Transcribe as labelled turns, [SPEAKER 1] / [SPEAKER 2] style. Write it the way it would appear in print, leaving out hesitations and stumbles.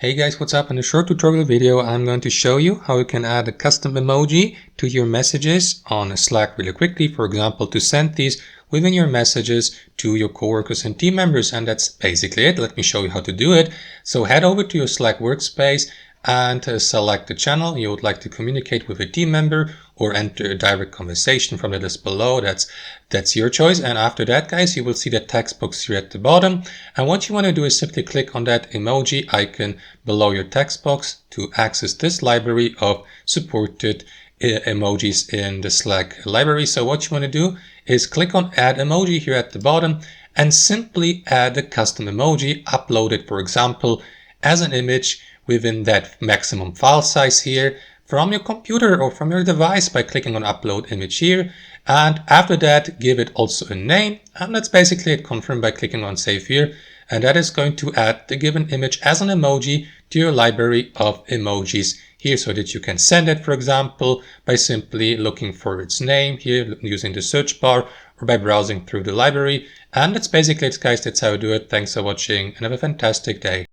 [SPEAKER 1] Hey guys, what's up? In a short tutorial video, I'm going to show you how you can add a custom emoji to your messages on Slack really quickly. For example, to send these within your messages to your coworkers and team members. And that's basically it. Let me show you how to do it. So head over to your Slack workspace and select the channel you would like to communicate with a team member or enter a direct conversation from the list below. That's your choice. And after that, guys, you will see the text box here at the bottom. And what you want to do is simply click on that emoji icon below your text box to access this library of supported emojis in the Slack library. So what you want to do is click on add emoji here at the bottom and simply add a custom emoji, upload it, for example, as an image within that maximum file size here from your computer or from your device by clicking on upload image here. And after that, give it also a name. And that's basically it. Confirm by clicking on save here. And that is going to add the given image as an emoji to your library of emojis here so that you can send it, for example, by simply looking for its name here using the search bar or by browsing through the library. And that's basically it, guys. That's how you do it. Thanks for watching and have a fantastic day.